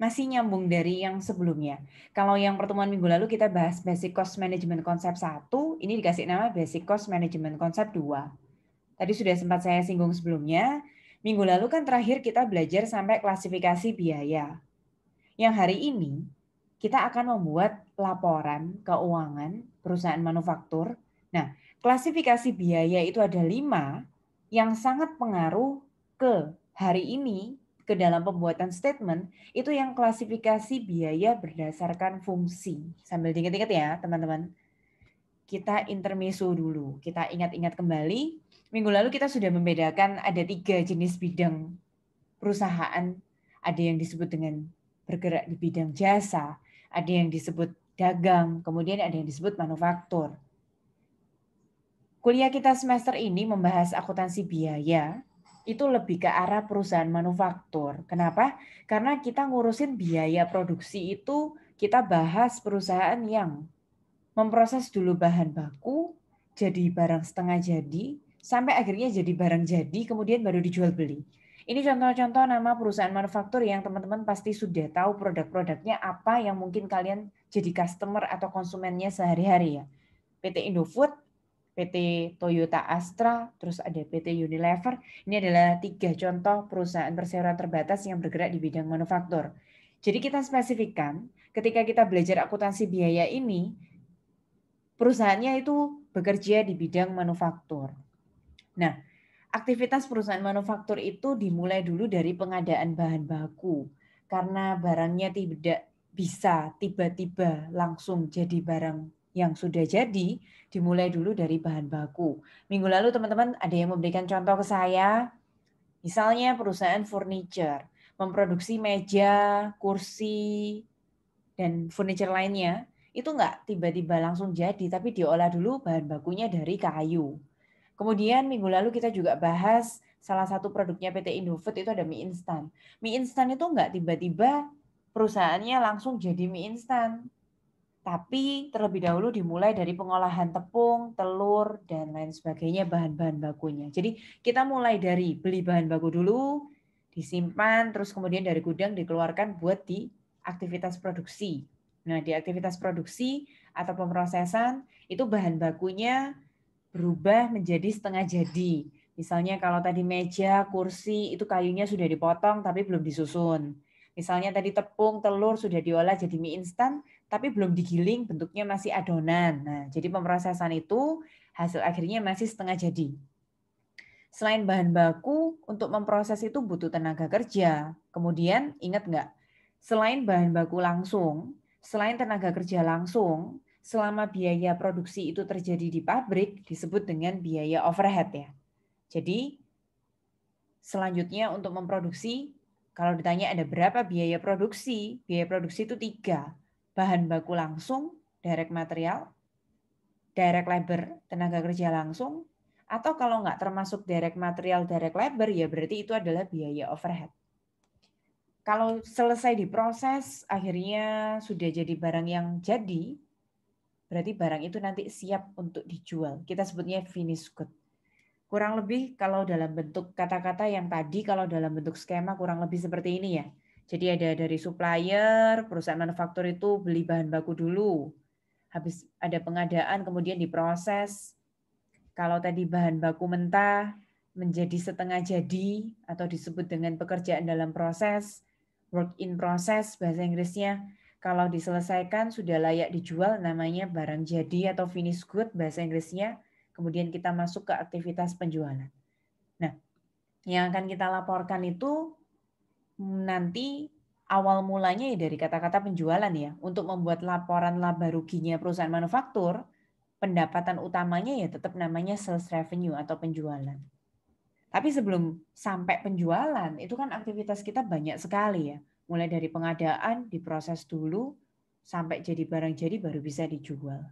Masih nyambung dari yang sebelumnya. Kalau yang pertemuan minggu lalu kita bahas Basic Cost Management konsep 1, ini dikasih nama Basic Cost Management konsep 2. Tadi sudah sempat saya singgung sebelumnya. Minggu lalu kan terakhir kita belajar sampai klasifikasi biaya. Yang hari ini kita akan membuat laporan keuangan perusahaan manufaktur. Nah, klasifikasi biaya itu ada 5 yang sangat pengaruh ke hari ini, ke dalam pembuatan statement, itu yang klasifikasi biaya berdasarkan fungsi. Sambil diingat-ingat ya teman-teman. Kita intermezzo dulu, kita ingat-ingat kembali. Minggu lalu kita sudah membedakan ada 3 jenis bidang perusahaan. Ada yang disebut dengan bergerak di bidang jasa, ada yang disebut dagang, kemudian ada yang disebut manufaktur. Kuliah kita semester ini membahas akuntansi biaya, itu lebih ke arah perusahaan manufaktur. Kenapa? Karena kita ngurusin biaya produksi itu, kita bahas perusahaan yang memproses dulu bahan baku, jadi barang setengah jadi, sampai akhirnya jadi barang jadi, kemudian baru dijual beli. Ini contoh-contoh nama perusahaan manufaktur yang teman-teman pasti sudah tahu produk-produknya apa yang mungkin kalian jadi customer atau konsumennya sehari-hari ya. PT Indofood, PT Toyota Astra, terus ada PT Unilever. Ini adalah 3 contoh perusahaan perseroan terbatas yang bergerak di bidang manufaktur. Jadi kita spesifikkan ketika kita belajar akuntansi biaya ini, perusahaannya itu bekerja di bidang manufaktur. Nah, aktivitas perusahaan manufaktur itu dimulai dulu dari pengadaan bahan baku. Karena barangnya tidak bisa tiba-tiba langsung jadi barang yang sudah jadi, dimulai dulu dari bahan baku. Minggu lalu teman-teman ada yang memberikan contoh ke saya, misalnya perusahaan furniture, memproduksi meja, kursi, dan furniture lainnya, itu nggak tiba-tiba langsung jadi, tapi diolah dulu bahan bakunya dari kayu. Kemudian minggu lalu kita juga bahas salah satu produknya PT Indofood itu ada mie instan. Mie instan itu nggak tiba-tiba perusahaannya langsung jadi mie instan. Tapi terlebih dahulu dimulai dari pengolahan tepung, telur, dan lain sebagainya bahan-bahan bakunya. Jadi kita mulai dari beli bahan baku dulu, disimpan, terus kemudian dari gudang dikeluarkan buat di aktivitas produksi. Nah, di aktivitas produksi atau pemrosesan, itu bahan bakunya berubah menjadi setengah jadi. Misalnya kalau tadi meja, kursi, itu kayunya sudah dipotong tapi belum disusun. Misalnya tadi tepung, telur sudah diolah jadi mie instan, tapi belum digiling, bentuknya masih adonan. Nah, jadi pemrosesan itu hasil akhirnya masih setengah jadi. Selain bahan baku, untuk memproses itu butuh tenaga kerja. Kemudian, ingat nggak? Selain bahan baku langsung, selain tenaga kerja langsung, selama biaya produksi itu terjadi di pabrik, disebut dengan biaya overhead ya. Jadi, selanjutnya untuk memproduksi, kalau ditanya ada berapa biaya produksi itu 3. Bahan baku langsung, direct material, direct labor, tenaga kerja langsung, atau kalau nggak termasuk direct material, direct labor, ya berarti itu adalah biaya overhead. Kalau selesai diproses, akhirnya sudah jadi barang yang jadi, berarti barang itu nanti siap untuk dijual. Kita sebutnya finished good. Kurang lebih kalau dalam bentuk kata-kata yang tadi, kalau dalam bentuk skema kurang lebih seperti ini ya. Jadi ada dari supplier, perusahaan manufaktur itu beli bahan baku dulu. Habis ada pengadaan, kemudian diproses. Kalau tadi bahan baku mentah menjadi setengah jadi atau disebut dengan pekerjaan dalam proses, work in process bahasa Inggrisnya. Kalau diselesaikan sudah layak dijual namanya barang jadi atau finished good bahasa Inggrisnya. Kemudian kita masuk ke aktivitas penjualan. Nah, yang akan kita laporkan itu nanti awal mulanya ya dari kata-kata penjualan ya. Untuk membuat laporan laba ruginya perusahaan manufaktur, pendapatan utamanya ya tetap namanya sales revenue atau penjualan. Tapi sebelum sampai penjualan, itu kan aktivitas kita banyak sekali ya. Mulai dari pengadaan, diproses dulu, sampai jadi barang jadi baru bisa dijual.